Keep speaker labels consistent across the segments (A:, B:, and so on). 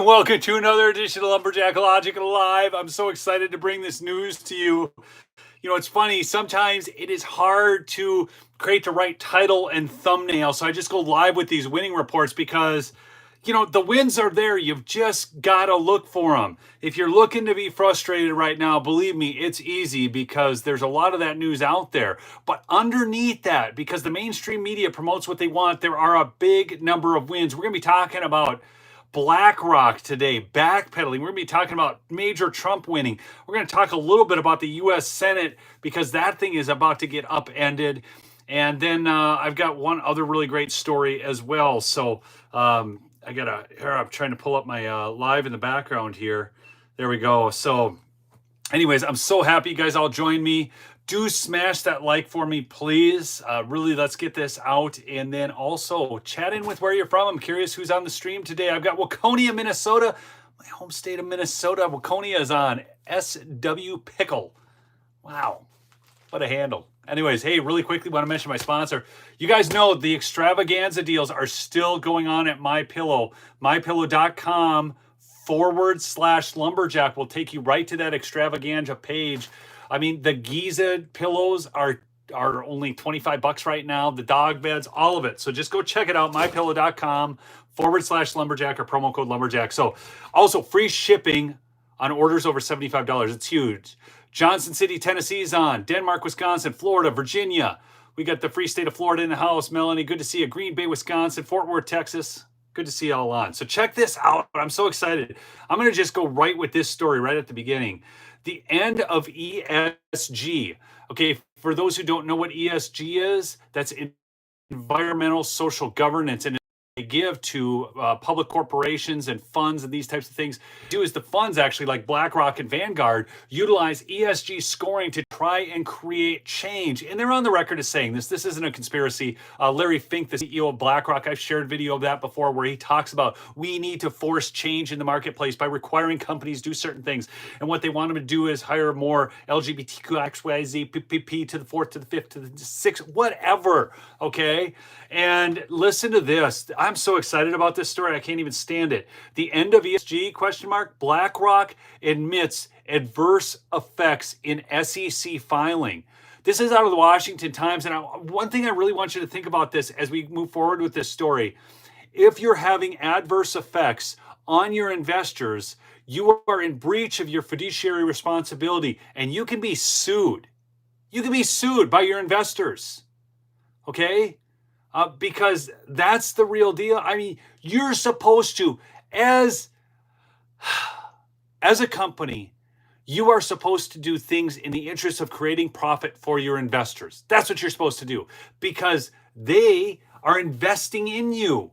A: Welcome to another edition of Lumberjack Logic Live. I'm so excited to bring this news to you. It's funny, sometimes it is hard to create the right title and thumbnail. So I just go live with these winning reports because, the wins are there. You've just got to look for them. If you're looking to be frustrated right now, believe me, it's easy because there's a lot of that news out there. But underneath that, because the mainstream media promotes what they want, there are a big number of wins. We're going to be talking about Blackrock today, backpedaling. We're going to be talking about major Trump winning. We're going to talk a little bit about the U.S. Senate because that thing is about to get upended. And then I've got one other really great story as well. So I'm trying to pull up my live in the background here. There we go. So anyways, I'm so happy you guys all joined me. Do smash that like for me, please. Really, let's get this out. And then also chat in with where you're from. I'm curious who's on the stream today. I've got Waconia, Minnesota, my home state of Minnesota. Waconia is on SW Pickle. Wow, what a handle. Anyways, hey, really quickly want to mention my sponsor. You guys know the extravaganza deals are still going on at MyPillow. MyPillow.com/lumberjack will take you right to that extravaganza page. I mean, the Giza pillows are only $25 right now. The dog beds, all of it. So just go check it out. MyPillow.com/lumberjack or promo code lumberjack. So also free shipping on orders over $75. It's huge. Johnson City, Tennessee is on. Denmark, Wisconsin, Florida, Virginia. We got the free state of Florida in the house. Melanie, good to see you. Green Bay, Wisconsin, Fort Worth, Texas. Good to see you all on. So check this out. I'm so excited. I'm going to just go right with this story right at the beginning. The end of ESG. Okay, for those who don't know what ESG is, that's environmental social governance, and they give to public corporations and funds and these types of things. Do is the funds actually, like Blackrock and Vanguard, utilize ESG scoring to try and create change. And they're on the record as saying this. This isn't a conspiracy. Larry Fink, the CEO of Blackrock, I've shared video of that before where he talks about we need to force change in the marketplace by requiring companies do certain things. And what they want them to do is hire more LGBTQXYZ, PPP to the fourth, to the fifth, to the sixth, whatever. Okay. And listen to this. I'm so excited about this story. I can't even stand it. The end of ESG, ? Blackrock admits adverse effects in SEC filing. This is out of the Washington Times. And one thing I really want you to think about this as we move forward with this story. If you're having adverse effects on your investors, you are in breach of your fiduciary responsibility and you can be sued. You can be sued by your investors. Okay? Because that's the real deal. I mean, you're supposed to, as a company, you are supposed to do things in the interest of creating profit for your investors. That's what you're supposed to do because they are investing in you.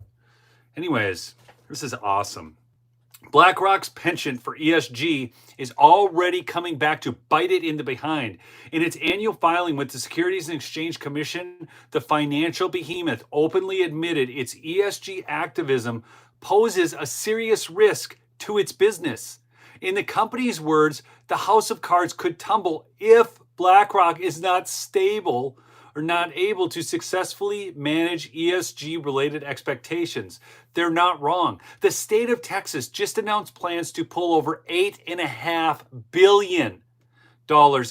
A: Anyways, this is awesome. BlackRock's penchant for ESG is already coming back to bite it in the behind. In its annual filing with the Securities and Exchange Commission, the financial behemoth openly admitted its ESG activism poses a serious risk to its business. In the company's words, the house of cards could tumble if BlackRock is not stable or not able to successfully manage ESG-related expectations. They're not wrong. The state of Texas just announced plans to pull over $8.5 billion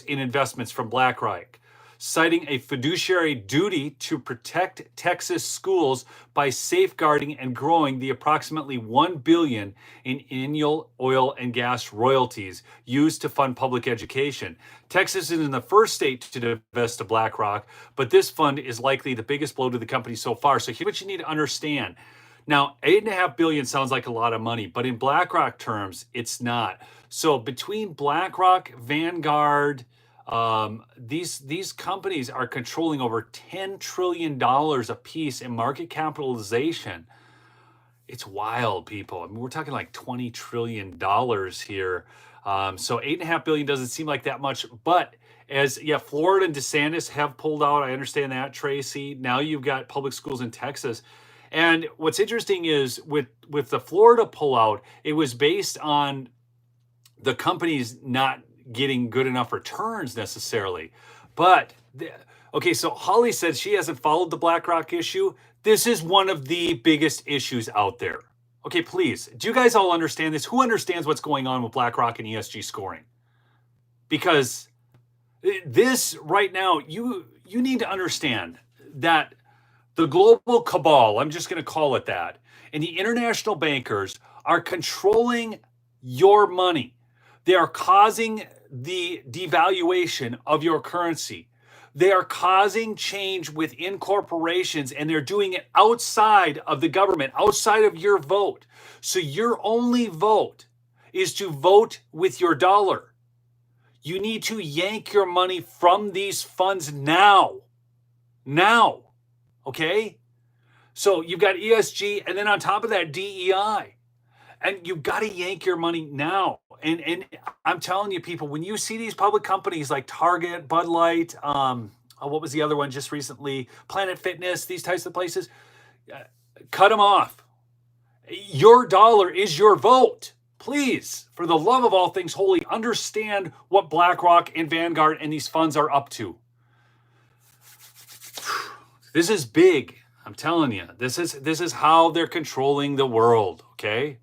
A: in investments from BlackRock, citing a fiduciary duty to protect Texas schools by safeguarding and growing the approximately $1 billion in annual oil and gas royalties used to fund public education. Texas isn't the first state to divest of BlackRock, but this fund is likely the biggest blow to the company so far. So here's what you need to understand. Now, $8.5 billion sounds like a lot of money, but in BlackRock terms, it's not. So between BlackRock, Vanguard, these companies are controlling over $10 trillion a piece in market capitalization. It's wild, people. I mean, we're talking like $20 trillion here. So $8.5 billion doesn't seem like that much, but Florida and DeSantis have pulled out. I understand that, Tracy. Now you've got public schools in Texas. And what's interesting is with the Florida pullout, it was based on the companies not getting good enough returns necessarily. But, so Holly said she hasn't followed the BlackRock issue. This is one of the biggest issues out there. Okay, please. Do you guys all understand this? Who understands what's going on with BlackRock and ESG scoring? Because this right now, you need to understand that the global cabal, I'm just going to call it that, and the international bankers are controlling your money. They are causing the devaluation of your currency. They are causing change within corporations, and they're doing it outside of the government, outside of your vote. So your only vote is to vote with your dollar. You need to yank your money from these funds now. Now. Okay? So you've got ESG, and then on top of that, DEI. And you've got to yank your money now. And I'm telling you, people, when you see these public companies like Target, Bud Light, what was the other one just recently? Planet Fitness, these types of places, cut them off. Your dollar is your vote. Please, for the love of all things holy, understand what BlackRock and Vanguard and these funds are up to. This is big. I'm telling you, this is how they're controlling the world. Okay.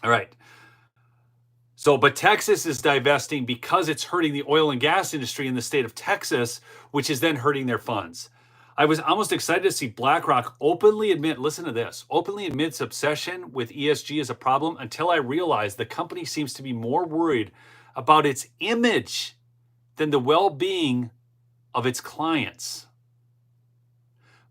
A: All right. So, but Texas is divesting because it's hurting the oil and gas industry in the state of Texas, which is then hurting their funds. I was almost excited to see BlackRock openly admit, listen to this, openly admits obsession with ESG as a problem until I realized the company seems to be more worried about its image than the well-being of its clients.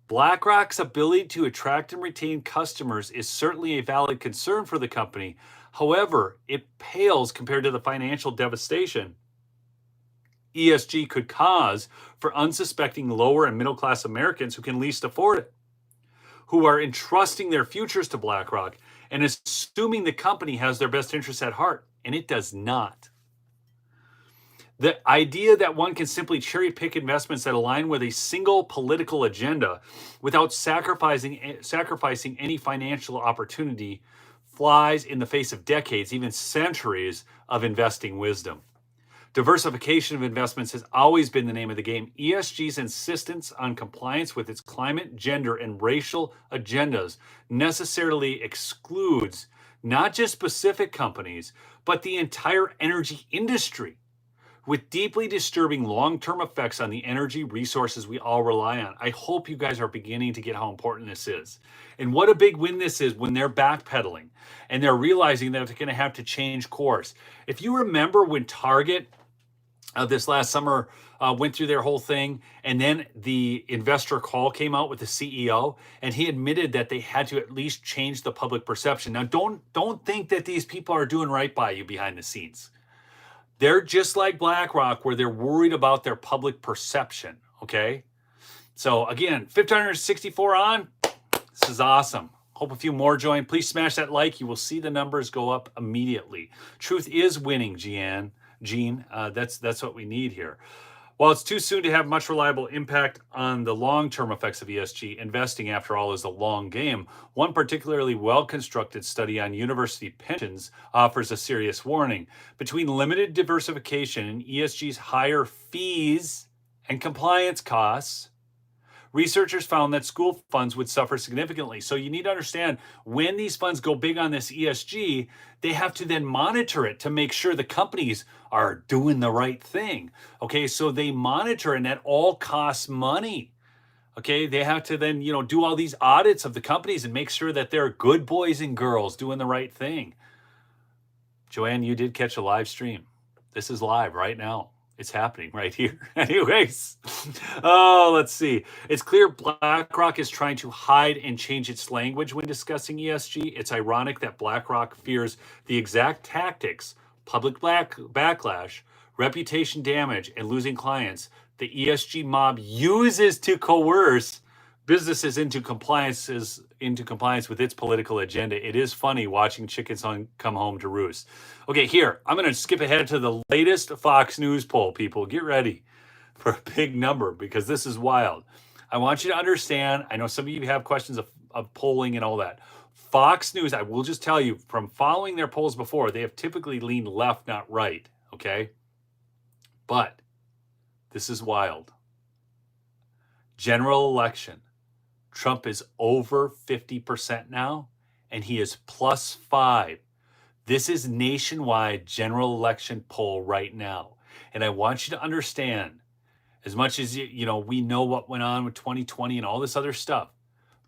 A: BlackRock's ability to attract and retain customers is certainly a valid concern for the company. However, it pales compared to the financial devastation ESG could cause for unsuspecting lower and middle class Americans who can least afford it, who are entrusting their futures to BlackRock and assuming the company has their best interests at heart, and it does not. The idea that one can simply cherry pick investments that align with a single political agenda without sacrificing any financial opportunity flies in the face of decades, even centuries of investing wisdom. Diversification of investments has always been the name of the game. ESG's insistence on compliance with its climate, gender, and racial agendas necessarily excludes not just specific companies, but the entire energy industry, with deeply disturbing long-term effects on the energy resources we all rely on. I hope you guys are beginning to get how important this is. And what a big win this is when they're backpedaling and they're realizing that they're going to have to change course. If you remember when Target this last summer went through their whole thing, and then the investor call came out with the CEO, and he admitted that they had to at least change the public perception. Now, don't think that these people are doing right by you behind the scenes. They're just like BlackRock, where they're worried about their public perception, okay? So again, 564 on. This is awesome. Hope a few more join. Please smash that like. You will see the numbers go up immediately. Truth is winning, Gene. That's what we need here. While it's too soon to have much reliable impact on the long-term effects of ESG, investing, after all, is a long game. One particularly well-constructed study on university pensions offers a serious warning. Between limited diversification and ESG's higher fees and compliance costs, researchers found that school funds would suffer significantly. So you need to understand, when these funds go big on this ESG, they have to then monitor it to make sure the companies are doing the right thing. Okay, so they monitor, and that all costs money. Okay, they have to then, do all these audits of the companies and make sure that they're good boys and girls doing the right thing. Joanne, you did catch a live stream. This is live right now. It's happening right here. Anyways, let's see. It's clear BlackRock is trying to hide and change its language when discussing ESG. It's ironic that BlackRock fears the exact tactics, public backlash, reputation damage, and losing clients the ESG mob uses to coerce businesses into compliance with its political agenda. It is funny watching chickens come home to roost. Okay, here, I'm going to skip ahead to the latest Fox News poll, people. Get ready for a big number, because this is wild. I want you to understand, I know some of you have questions of polling and all that. Fox News, I will just tell you, from following their polls before, they have typically leaned left, not right, okay? But this is wild. General election. Trump is over 50% now, and he is +5. This is nationwide general election poll right now. And I want you to understand, as much as we know what went on with 2020 and all this other stuff,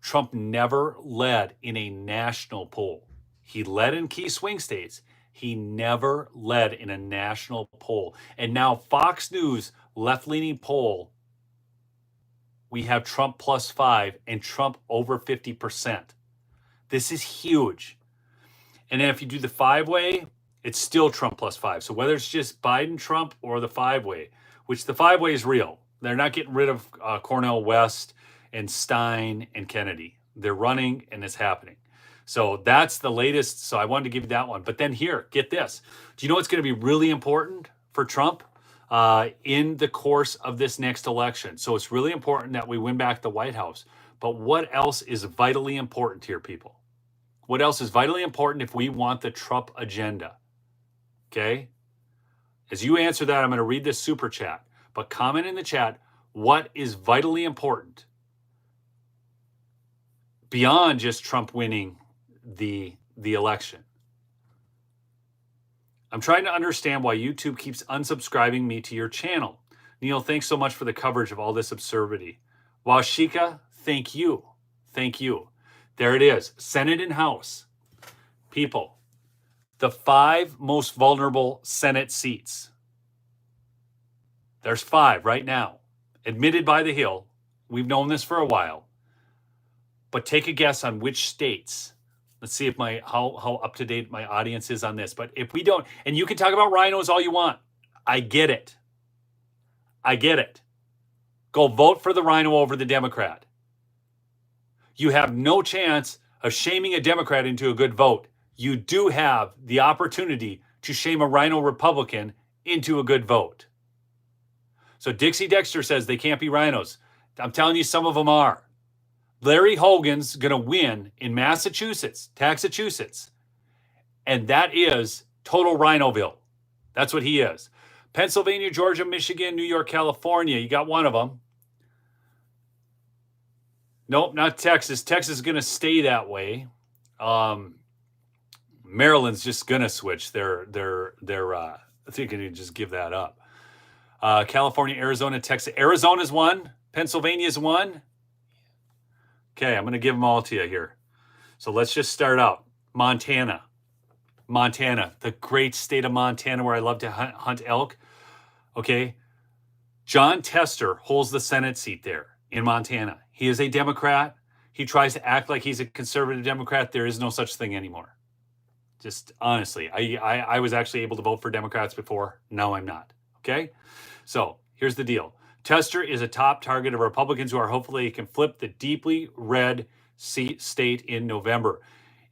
A: Trump never led in a national poll. He led in key swing states. He never led in a national poll. And now Fox News left-leaning poll, we have Trump +5 and Trump over 50%. This is huge. And then if you do the 5-way, it's still Trump +5. So whether it's just Biden, Trump, or the 5-way, which the 5-way is real. They're not getting rid of Cornel West and Stein and Kennedy. They're running, and it's happening. So that's the latest. So I wanted to give you that one. But then here, get this. Do you know what's going to be really important for Trump in the course of this next election? So it's really important that we win back the White House. But what else is vitally important here, people? What else is vitally important if we want the Trump agenda? Okay? As you answer that, I'm going to read this super chat. But comment in the chat, what is vitally important beyond just Trump winning the election? I'm trying to understand why YouTube keeps unsubscribing me to your channel. Neil, thanks so much for the coverage of all this absurdity. Washika, thank you. Thank you. There it is. Senate and House. People, the 5 most vulnerable Senate seats. There's 5 right now, admitted by the Hill. We've known this for a while. But take a guess on which states. Let's see if how up to date my audience is on this. But if we don't, and you can talk about rhinos all you want. I get it. I get it. Go vote for the rhino over the Democrat. You have no chance of shaming a Democrat into a good vote. You do have the opportunity to shame a rhino Republican into a good vote. So Dixie Dexter says they can't be rhinos. I'm telling you, some of them are. Larry Hogan's going to win in Massachusetts, Taxachusetts. And that is total Rhinoville. That's what he is. Pennsylvania, Georgia, Michigan, New York, California. You got one of them. Nope, not Texas. Texas is going to stay that way. Maryland's just going to switch. I think you can just give that up. California, Arizona, Texas. Arizona's one. Pennsylvania's one. Okay, I'm going to give them all to you here. So let's just start out. Montana, the great state of Montana where I love to hunt elk. Okay, John Tester holds the Senate seat there in Montana. He is a Democrat. He tries to act like he's a conservative Democrat. There is no such thing anymore. Just honestly, I was actually able to vote for Democrats before. Now I'm not. Okay, so here's the deal. Tester is a top target of Republicans who are hopefully can flip the deeply red state in November.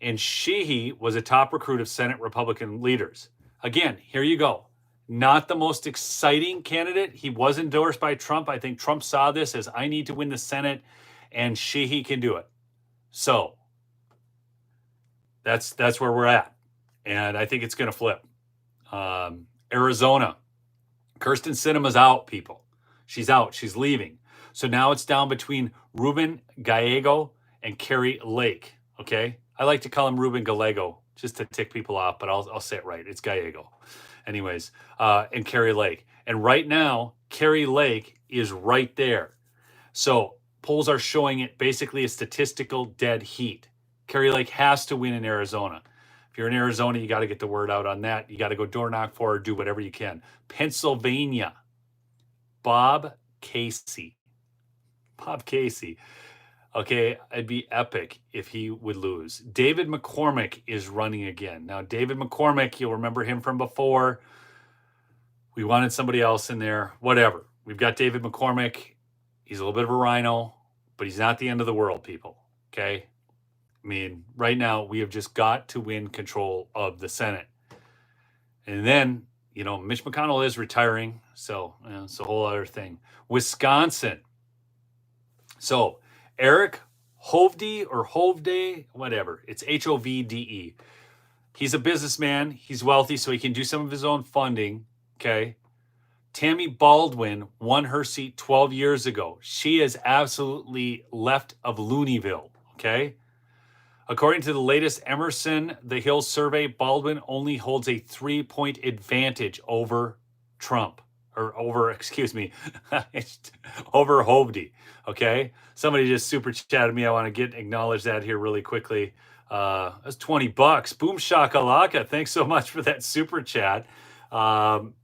A: And Sheehy was a top recruit of Senate Republican leaders. Again, here you go. Not the most exciting candidate. He was endorsed by Trump. I think Trump saw this as I need to win the Senate, and Sheehy can do it. So that's where we're at. And I think it's going to flip. Arizona. Kirsten Sinema's out, people. She's out. She's leaving. So now it's down between Ruben Gallego and Carrie Lake. Okay? I like to call him Ruben Gallego just to tick people off, but I'll say it right. It's Gallego. Anyways, and Carrie Lake. And right now, Carrie Lake is right there. So polls are showing it basically a statistical dead heat. Carrie Lake has to win in Arizona. If you're in Arizona, you got to get the word out on that. You got to go door knock for her, do whatever you can. Pennsylvania, Bob Casey. Okay, it'd be epic if he would lose. David McCormick is running again. Now, David McCormick, you'll remember him from before. We wanted somebody else in there. Whatever. We've got David McCormick. He's a little bit of a rhino, but he's not the end of the world, people. Okay? I mean, right now, we have just got to win control of the Senate. And then, Mitch McConnell is retiring, so it's a whole other thing. Wisconsin. So, Eric Hovde or Hovde, whatever. It's Hovde. He's a businessman. He's wealthy, so he can do some of his own funding. Okay. Tammy Baldwin won her seat 12 years ago. She is absolutely left of Looneyville. Okay. According to the latest Emerson The Hill survey, Baldwin only holds a 3-point advantage over Trump, or over, excuse me, over Hovde. Okay. Somebody just super chatted me. I want to acknowledge that here really quickly. That's $20. Boom shakalaka. Thanks so much for that super chat.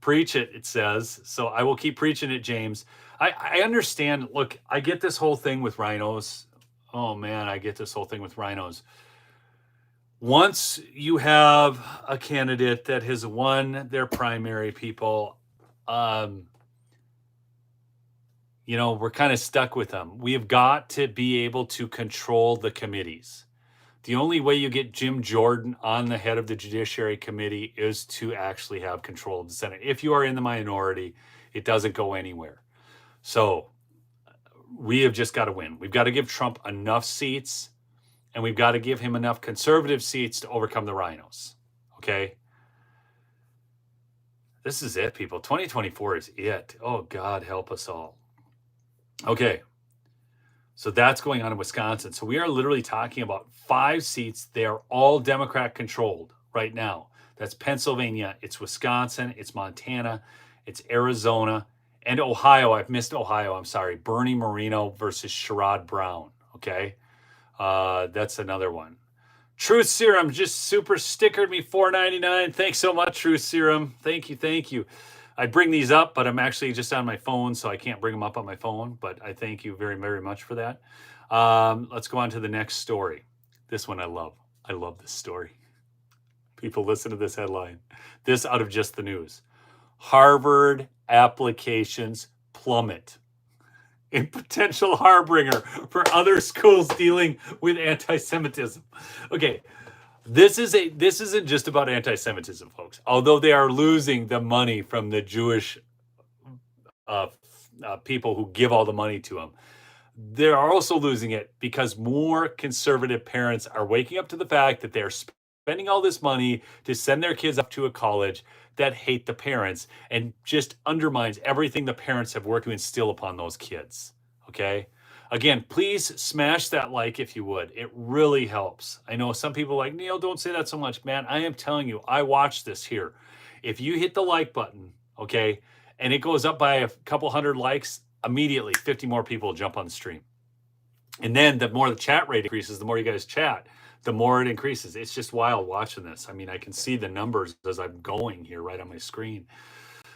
A: Preach it, it says. So I will keep preaching it, James. I understand. Look, I get this whole thing with rhinos. Oh man, I get this whole thing with rhinos. Once you have a candidate that has won their primary, people, you know, we're kind of stuck with them. We have got to be able to control the committees. The only way you get Jim Jordan on the head of the Judiciary Committee is to actually have control of the Senate. If you are in the minority, it doesn't go anywhere. So we have just got to win. We've got to give Trump enough seats, and we've got to give him enough conservative seats to overcome the rhinos. Okay? This is it, people. 2024 is it. Oh, God, help us all. Okay. So that's going on in Wisconsin. So we are literally talking about 5 seats. They are all Democrat controlled right now. That's Pennsylvania, it's Wisconsin, it's Montana, it's Arizona, and Ohio. I've missed Ohio. I'm sorry. Bernie Moreno versus Sherrod Brown. Okay. That's another one. Truth Serum just super stickered me $4.99. Thanks so much, Truth Serum. Thank you. Thank you. I bring these up, but I'm actually just on my phone, so I can't bring them up on my phone. But I thank you very, very much for that. Let's go on to the next story. This one I love. I love this story. People, listen to this headline. This out of just the news. Harvard applications plummet in potential harbinger for other schools dealing with anti-Semitism. Okay. This isn't just about anti-Semitism, folks. Although they are losing the money from the Jewish people who give all the money to them, they're also losing it because more conservative parents are waking up to the fact that they're spending all this money to send their kids up to a college that hate the parents and just undermines everything the parents have worked to instill upon those kids. Okay? Again, please smash that like if you would. It really helps. I know some people are like, Neil, don't say that so much. Man, I am telling you, I watch this here. If you hit the like button, okay, and it goes up by a couple hundred likes, immediately 50 more people jump on the stream. And then the more the chat rate increases, the more you guys chat, the more it increases. It's just wild watching this. I mean, I can see the numbers as I'm going here right on my screen.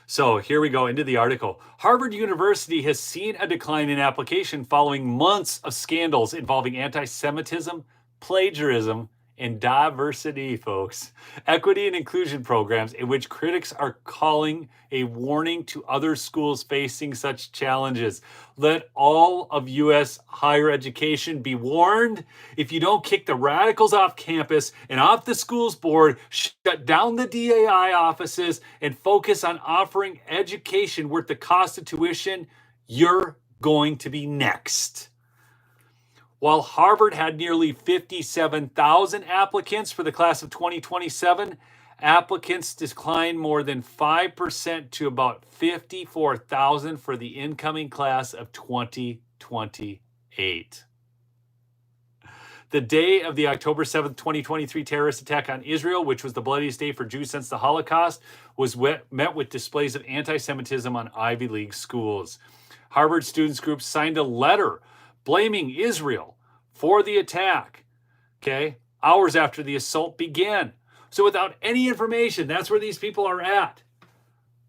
A: So here we go into the article. Harvard University has seen a decline in application following months of scandals involving anti-Semitism, plagiarism, and diversity, folks. Equity and inclusion programs in which critics are calling a warning to other schools facing such challenges. Let all of U.S. higher education be warned. If you don't kick the radicals off campus and off the school's board, shut down the DAI offices, and focus on offering education worth the cost of tuition, you're going to be next. While Harvard had nearly 57,000 applicants for the class of 2027, applicants declined more than 5% to about 54,000 for the incoming class of 2028. The day of the October 7th, 2023 terrorist attack on Israel, which was the bloodiest day for Jews since the Holocaust, was met with displays of anti-Semitism on Ivy League schools. Harvard students groups signed a letter blaming Israel for the attack, okay, hours after the assault began. So without any information, that's where these people are at.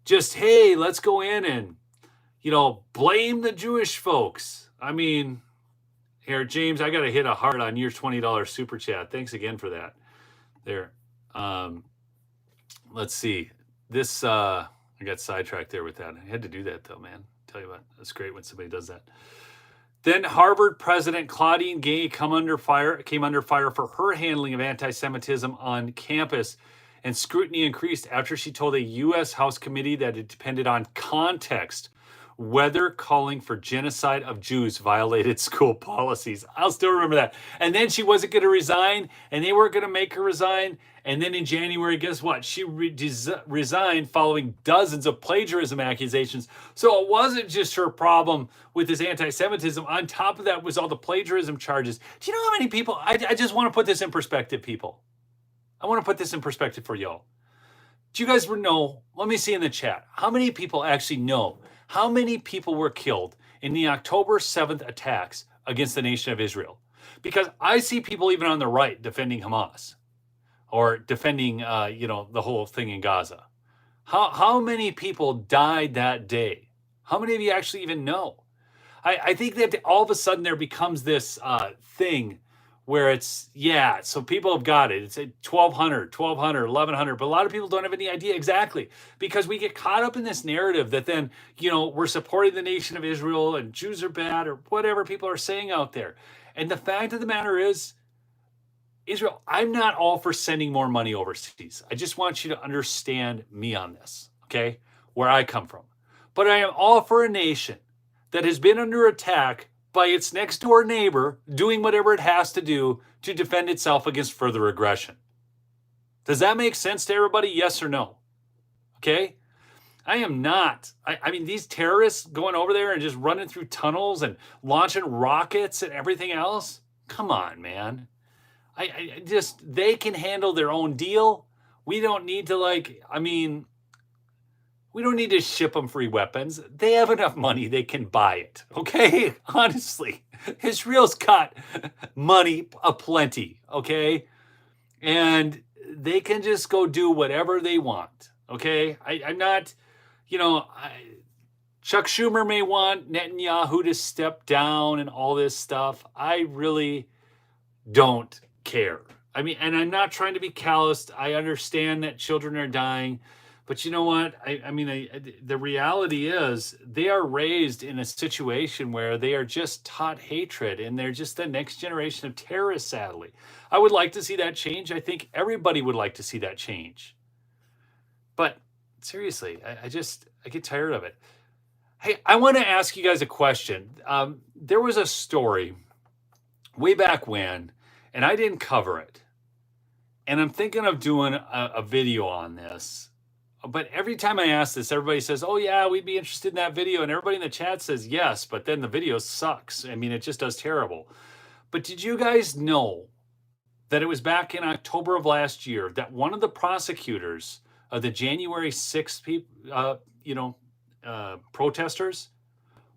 A: Just, hey, let's go in and, blame the Jewish folks. I mean, here, James, I got to hit a heart on your $20 super chat. Thanks again for that. There. Let's see. This, I got sidetracked there with that. I had to do that, though, man. Tell you what, that's great when somebody does that. Then Harvard President Claudine Gay came under fire for her handling of anti-Semitism on campus, and scrutiny increased after she told a U.S. House committee that it depended on context whether calling for genocide of Jews violated school policies. I'll still remember that. And then she wasn't going to resign, and they weren't going to make her resign. And then in January, guess what? She resigned following dozens of plagiarism accusations. So it wasn't just her problem with this anti-Semitism. On top of that was all the plagiarism charges. Do you know how many people? I just want to put this in perspective, people. I want to put this in perspective for y'all. Do you guys know? Let me see in the chat. How many people actually know how many people were killed in the October 7th attacks against the nation of Israel? Because I see people even on the right defending Hamas or defending, the whole thing in Gaza. How many people died that day? How many of you actually even know? I think that all of a sudden there becomes this thing where it's, so people have got it. It's 1,200, 1,100, but a lot of people don't have any idea exactly, because we get caught up in this narrative that then, we're supporting the nation of Israel and Jews are bad or whatever people are saying out there. And the fact of the matter is, Israel, I'm not all for sending more money overseas. I just want you to understand me on this, okay? Where I come from. But I am all for a nation that has been under attack by its next door neighbor doing whatever it has to do to defend itself against further aggression. Does that make sense to everybody? Yes or no? Okay? I am not. I mean, these terrorists going over there and just running through tunnels and launching rockets and everything else. Come on, man. I just, they can handle their own deal. We don't need to we don't need to ship them free weapons. They have enough money, they can buy it. Okay? Honestly, Israel's got money aplenty. Okay? And they can just go do whatever they want. Okay? I'm not, Chuck Schumer may want Netanyahu to step down and all this stuff. I really don't care. I mean, and I'm not trying to be calloused. I understand that children are dying, but you know what? The reality is they are raised in a situation where they are just taught hatred, and they're just the next generation of terrorists, sadly. I would like to see that change. I think everybody would like to see that change. But seriously, I get tired of it. Hey, I want to ask you guys a question. There was a story way back when, and I didn't cover it. And I'm thinking of doing a video on this. But every time I ask this, everybody says, oh, yeah, we'd be interested in that video. And everybody in the chat says yes, but then the video sucks. I mean, it just does terrible. But did you guys know that it was back in October of last year that one of the prosecutors of the January 6th protesters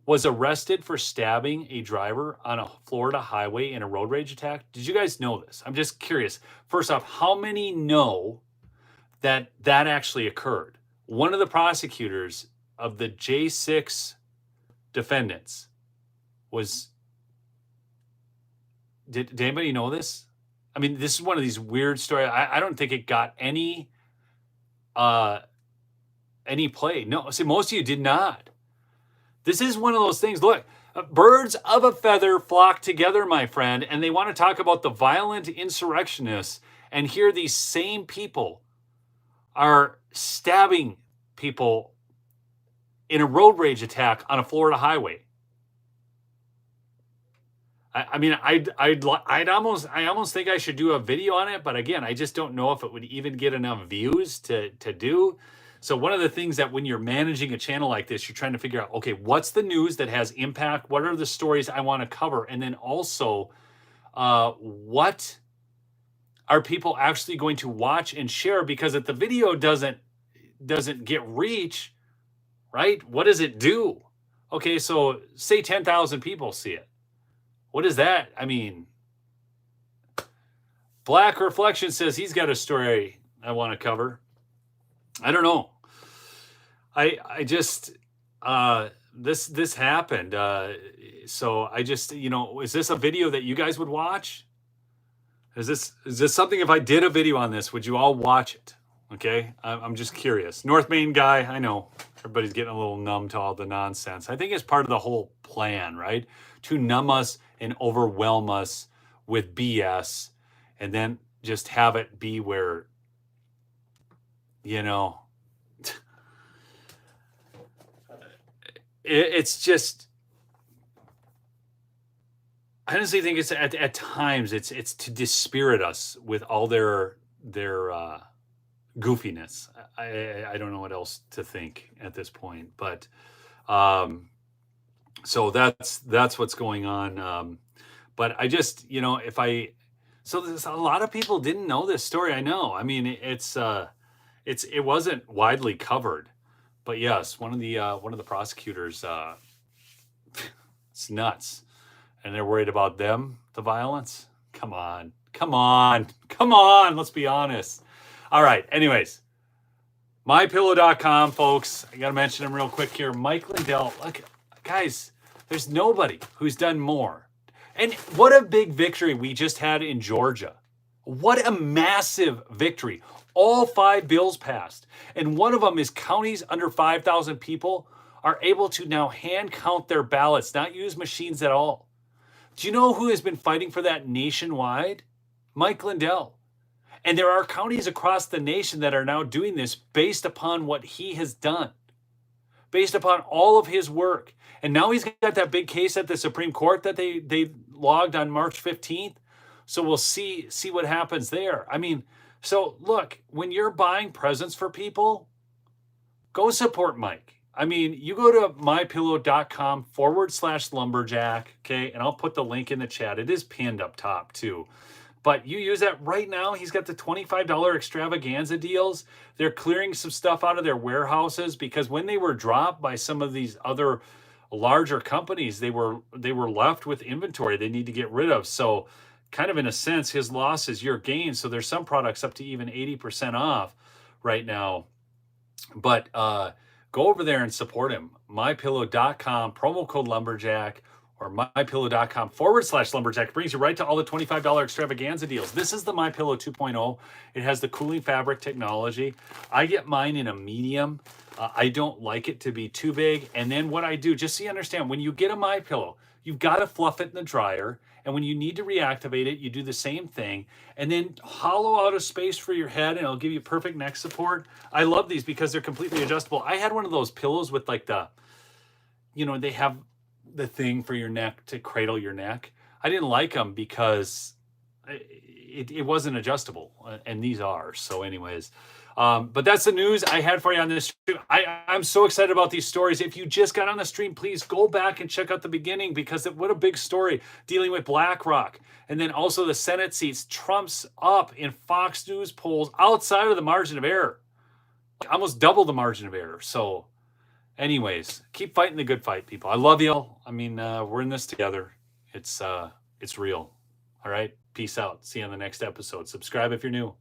A: was arrested for stabbing a driver on a Florida highway in a road rage attack? Did you guys know this? I'm just curious. First off, how many know that actually occurred? One of the prosecutors of the J6 defendants was... Did anybody know this? I mean, this is one of these weird stories. I don't think it got any play. No, see, most of you did not. This is one of those things. Look, birds of a feather flock together, my friend, and they want to talk about the violent insurrectionists, and here these same people are stabbing people in a road rage attack on a Florida highway. I almost think I should do a video on it, but again, I just don't know if it would even get enough views to do. So one of the things that when you're managing a channel like this, you're trying to figure out, okay, what's the news that has impact? What are the stories I want to cover? And then also, what are people actually going to watch and share? Because if the video doesn't get reach, right? What does it do? Okay, so say 10,000 people see it. What is that? I mean, Black Reflection says he's got a story I want to cover. I don't know. I just, this happened. So I just, is this a video that you guys would watch? Is this something, if I did a video on this, would you all watch it? Okay. I'm just curious. North Main guy. I know everybody's getting a little numb to all the nonsense. I think it's part of the whole plan, right? To numb us and overwhelm us with BS, and then just have it be where, it's just, I honestly think it's at times it's to dispirit us with all their goofiness. I don't know what else to think at this point, but um, so that's what's going on. But I just, if I, so there's a lot of people didn't know this story. I know. I mean, it wasn't widely covered, but yes, one of the prosecutors, it's nuts, and they're worried about the violence. Come on, come on, come on. Let's be honest. All right. Anyways, mypillow.com, folks. I got to mention him real quick here. Mike Lindell. Look, guys, there's nobody who's done more. And what a big victory we just had in Georgia. What a massive victory. All 5 bills passed. And one of them is counties under 5,000 people are able to now hand count their ballots, not use machines at all. Do you know who has been fighting for that nationwide? Mike Lindell. And there are counties across the nation that are now doing this based upon what he has done, based upon all of his work. And now he's got that big case at the Supreme Court that they logged on March 15th. So we'll see what happens there. I mean, so look, when you're buying presents for people, go support Mike. I mean, you go to mypillow.com/lumberjack, okay? And I'll put the link in the chat. It is pinned up top too. But you use that right now. He's got the $25 extravaganza deals. They're clearing some stuff out of their warehouses because when they were dropped by some of these other larger companies, they were left with inventory they need to get rid of. So kind of in a sense, his loss is your gain. So there's some products up to even 80% off right now. But go over there and support him. mypillow.com, promo code lumberjack, or mypillow.com/lumberjack brings you right to all the $25 extravaganza deals. This is the MyPillow 2.0. It has the cooling fabric technology. I get mine in a medium. I don't like it to be too big. And then what I do, just so you understand, when you get a MyPillow, you've got to fluff it in the dryer. And when you need to reactivate it, you do the same thing. And then hollow out a space for your head, and it'll give you perfect neck support. I love these because they're completely adjustable. I had one of those pillows with like they have the thing for your neck to cradle your neck. I didn't like them because it wasn't adjustable, and these are. So anyways, but that's the news I had for you on this stream. I'm so excited about these stories. If you just got on the stream, please go back and check out the beginning because what a big story dealing with Blackrock. And then also the Senate seats, Trump's up in Fox News polls outside of the margin of error, almost double the margin of error. So anyways, keep fighting the good fight, people. I love y'all. I mean, we're in this together. It's real. All right. Peace out. See you on the next episode. Subscribe if you're new.